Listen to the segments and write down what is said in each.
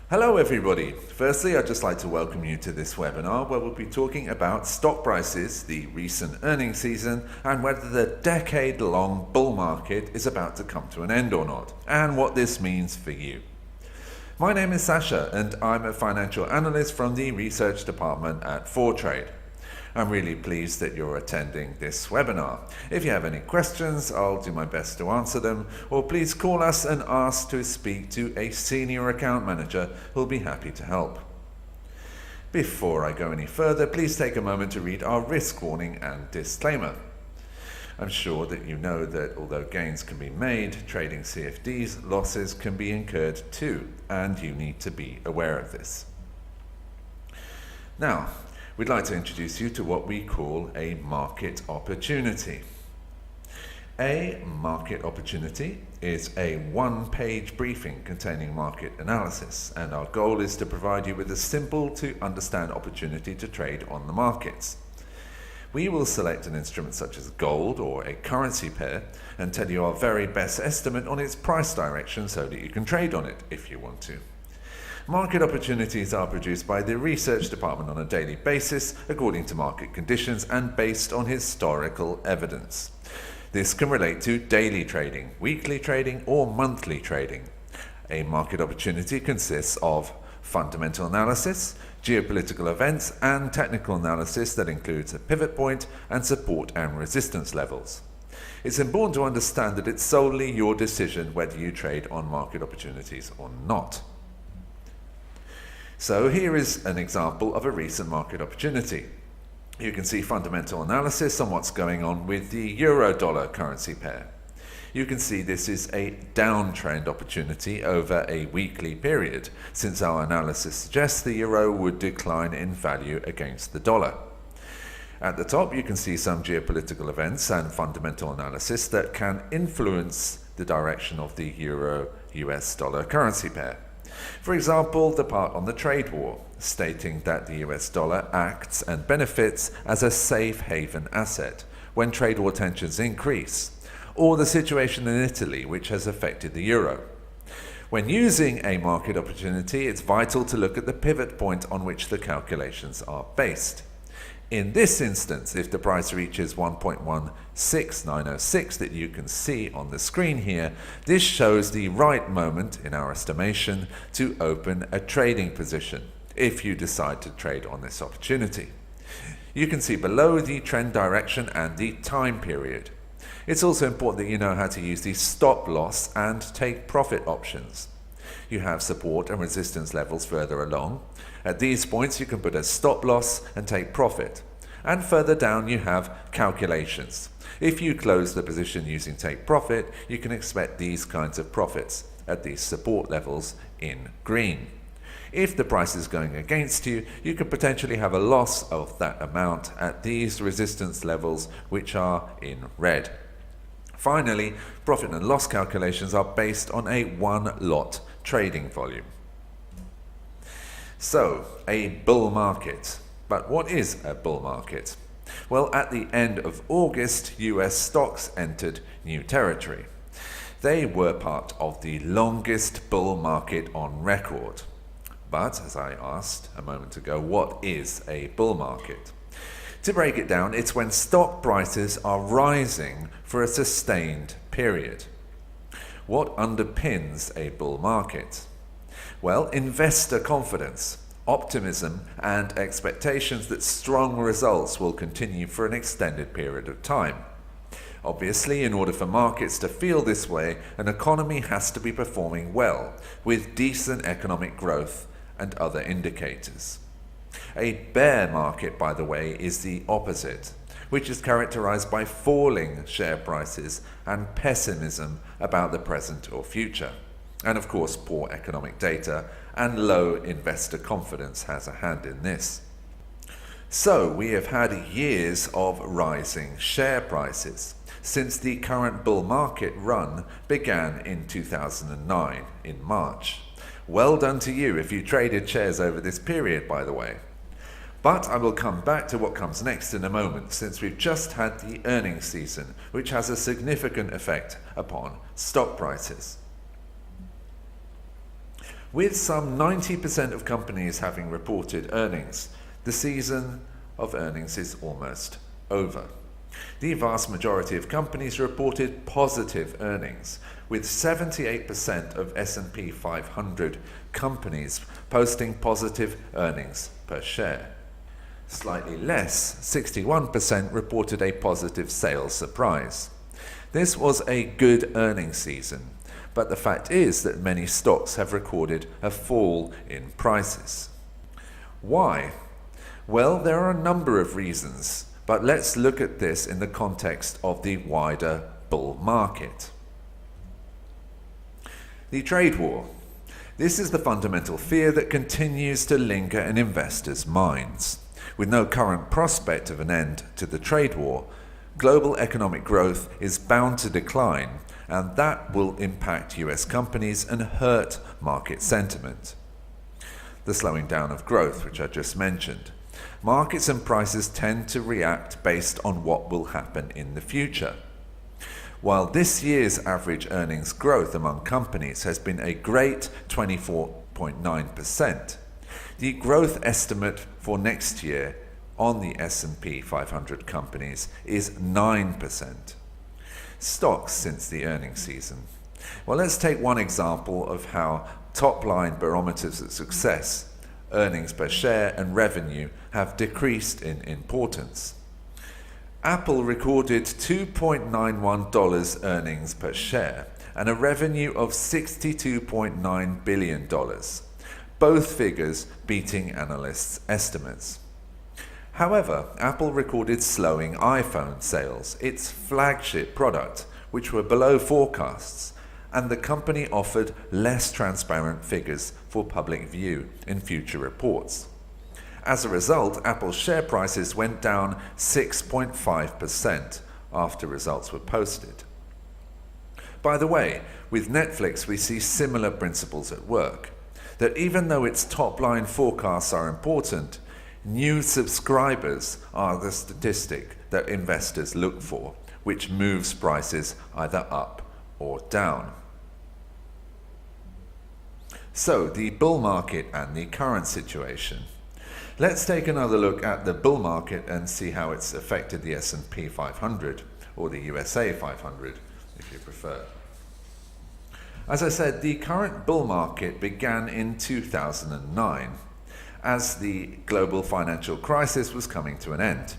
Hello everybody. Firstly, I'd just like to welcome you to this webinar where we'll be talking about stock prices, the recent earnings season, and whether the decade-long bull market is about to come to an end or not, and what this means for you. My name is Sasha and I'm a financial analyst from the research department at Fortrade. I'm really pleased that you're attending this webinar. If you have any questions, I'll do my best to answer them, or please call us and ask to speak to a senior account manager who'll be happy to help. Before I go any further, please take a moment to read our risk warning and disclaimer. I'm sure that you know that although gains can be made, trading CFDs, losses can be incurred too, and you need to be aware of this. Now, we'd like to introduce you to what we call a market opportunity. A market opportunity is a one-page briefing containing market analysis, and our goal is to provide you with a simple to understand opportunity to trade on the markets. We will select an instrument such as gold or a currency pair and tell you our very best estimate on its price direction so that you can trade on it if you want to. Market opportunities are produced by the research department on a daily basis according to market conditions and based on historical evidence. This can relate to daily trading, weekly trading, or monthly trading. A market opportunity consists of fundamental analysis, geopolitical events, and technical analysis that includes a pivot point and support and resistance levels. It's important to understand that it's solely your decision whether you trade on market opportunities or not. So here is an example of a recent market opportunity. You can see fundamental analysis on what's going on with the euro-dollar currency pair. You can see this is a downtrend opportunity over a weekly period, since our analysis suggests the euro would decline in value against the dollar. At the top, you can see some geopolitical events and fundamental analysis that can influence the direction of the euro-US dollar currency pair. For example, the part on the trade war, stating that the US dollar acts and benefits as a safe haven asset when trade war tensions increase, or the situation in Italy, which has affected the euro. When using a market opportunity, it's vital to look at the pivot point on which the calculations are based. In this instance, if the price reaches 1.16906 that you can see on the screen here, this shows the right moment, in our estimation, to open a trading position, if you decide to trade on this opportunity. You can see below the trend direction and the time period. It's also important that you know how to use the stop loss and take profit options. You have support and resistance levels further along. At these points you can put a stop loss and take profit. And further down you have calculations. If you close the position using take profit, you can expect these kinds of profits at these support levels in green. If the price is going against you, you could potentially have a loss of that amount at these resistance levels, which are in red. Finally, profit and loss calculations are based on a one-lot trading volume. So, a bull market. But what is a bull market? Well, at the end of August, US stocks entered new territory. They were part of the longest bull market on record. But, as I asked a moment ago, what is a bull market? To break it down, it's when stock prices are rising for a sustained period. What underpins a bull market? Well, investor confidence, optimism, and expectations that strong results will continue for an extended period of time. Obviously, in order for markets to feel this way, an economy has to be performing well, with decent economic growth and other indicators. A bear market, by the way, is the opposite, which is characterized by falling share prices and pessimism about the present or future. And of course, poor economic data and low investor confidence has a hand in this. So we have had years of rising share prices since the current bull market run began in 2009 in March. Well done to you if you traded shares over this period, by the way. But I will come back to what comes next in a moment, since we've just had the earnings season, which has a significant effect upon stock prices. With some 90% of companies having reported earnings, the season of earnings is almost over. The vast majority of companies reported positive earnings, with 78% of S&P 500 companies posting positive earnings per share. Slightly less, 61% reported a positive sales surprise. This was a good earnings season, but the fact is that many stocks have recorded a fall in prices. Why? Well, there are a number of reasons, but let's look at this in the context of the wider bull market. The trade war. This is the fundamental fear that continues to linger in investors' minds. With no current prospect of an end to the trade war, global economic growth is bound to decline, and that will impact US companies and hurt market sentiment. The slowing down of growth, which I just mentioned. Markets and prices tend to react based on what will happen in the future. While this year's average earnings growth among companies has been a great 24.9%, the growth estimate for next year on the S&P 500 companies is 9%. Stocks since the earnings season. Well, let's take one example of how top-line barometers of success, earnings per share and revenue, have decreased in importance. Apple recorded $2.91 earnings per share and a revenue of $62.9 billion, both figures beating analysts' estimates. However, Apple recorded slowing iPhone sales, its flagship product, which were below forecasts, and the company offered less transparent figures for public view in future reports. As a result, Apple's share prices went down 6.5% after results were posted. By the way, with Netflix we see similar principles at work, that even though its top-line forecasts are important, new subscribers are the statistic that investors look for, which moves prices either up or down. So, the bull market and the current situation. Let's take another look at the bull market and see how it's affected the S&P 500, or the USA 500, if you prefer. As I said, the current bull market began in 2009, as the global financial crisis was coming to an end.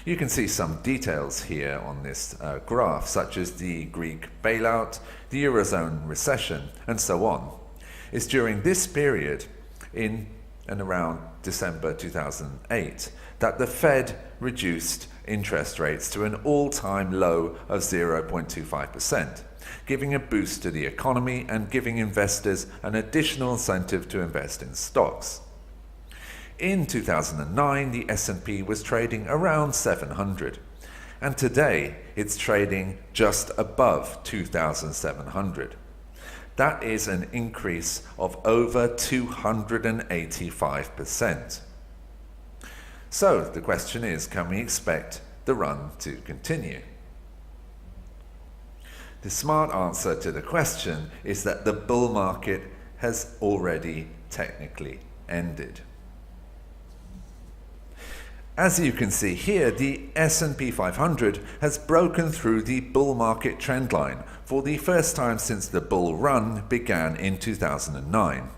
You can see some details here on this graph, such as the Greek bailout, the Eurozone recession, and so on. It's during this period, in and around December 2008, that the Fed reduced interest rates to an all-time low of 0.25%, giving a boost to the economy and giving investors an additional incentive to invest in stocks. In 2009, the S&P was trading around 700, and today it's trading just above 2,700. That is an increase of over 285%. So the question is, can we expect the run to continue? The smart answer to the question is that the bull market has already technically ended. As you can see here, the S&P 500 has broken through the bull market trend line for the first time since the bull run began in 2009.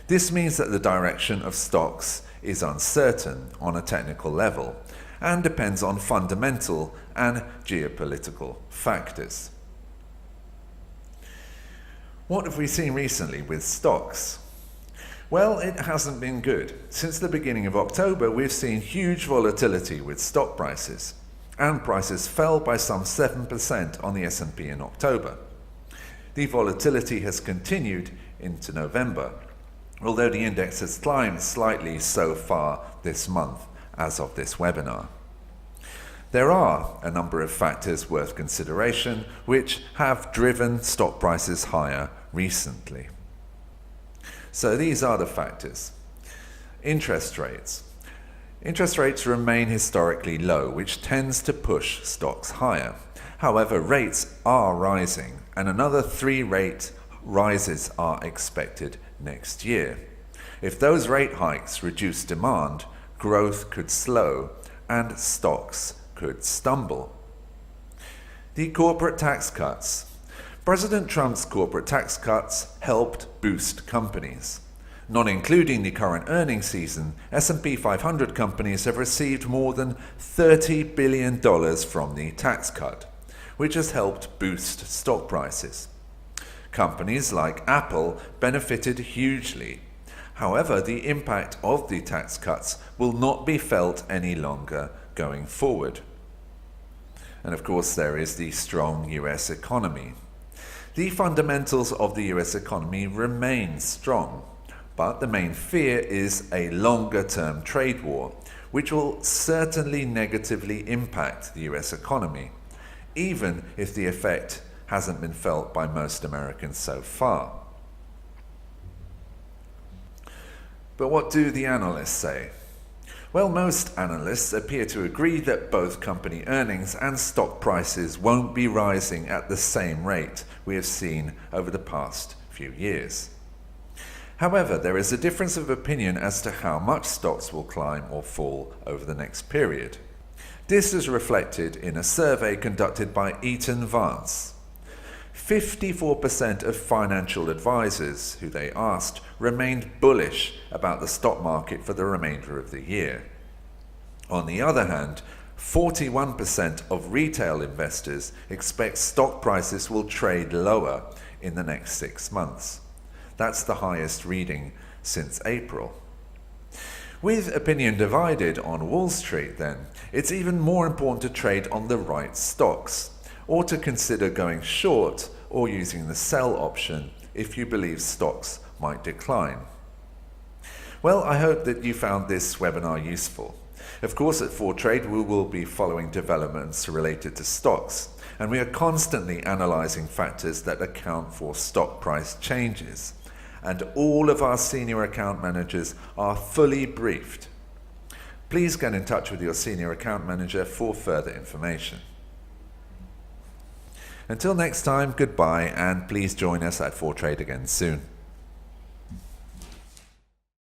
This means that the direction of stocks is uncertain on a technical level and depends on fundamental and geopolitical factors. What have we seen recently with stocks? Well, it hasn't been good. Since the beginning of October, we've seen huge volatility with stock prices, and prices fell by some 7% on the S&P in October. The volatility has continued into November, although the index has climbed slightly so far this month as of this webinar. There are a number of factors worth consideration which have driven stock prices higher recently. So these are the factors. Interest rates. Interest rates remain historically low, which tends to push stocks higher. However, rates are rising, and another 3 rate rises are expected next year. If those rate hikes reduce demand, growth could slow and stocks could stumble. The corporate tax cuts. President Trump's corporate tax cuts helped boost companies. Not including the current earnings season, S&P 500 companies have received more than $30 billion from the tax cut, which has helped boost stock prices. Companies like Apple benefited hugely. However, the impact of the tax cuts will not be felt any longer going forward. And of course, there is the strong US economy. The fundamentals of the US economy remain strong, but the main fear is a longer-term trade war, which will certainly negatively impact the US economy, even if the effect hasn't been felt by most Americans so far. But what do the analysts say? Well, most analysts appear to agree that both company earnings and stock prices won't be rising at the same rate we have seen over the past few years. However, there is a difference of opinion as to how much stocks will climb or fall over the next period. This is reflected in a survey conducted by Eaton Vance. 54% of financial advisors who they asked remained bullish about the stock market for the remainder of the year. On the other hand, 41% of retail investors expect stock prices will trade lower in the next 6 months. That's the highest reading since April. With opinion divided on Wall Street, then, it's even more important to trade on the right stocks, or to consider going short or using the sell option if you believe stocks might decline. Well, I hope that you found this webinar useful. Of course, at 4Trade we will be following developments related to stocks, and we are constantly analyzing factors that account for stock price changes. And all of our senior account managers are fully briefed. Please get in touch with your senior account manager for further information. Until next time, goodbye, and please join us at 4Trade again soon.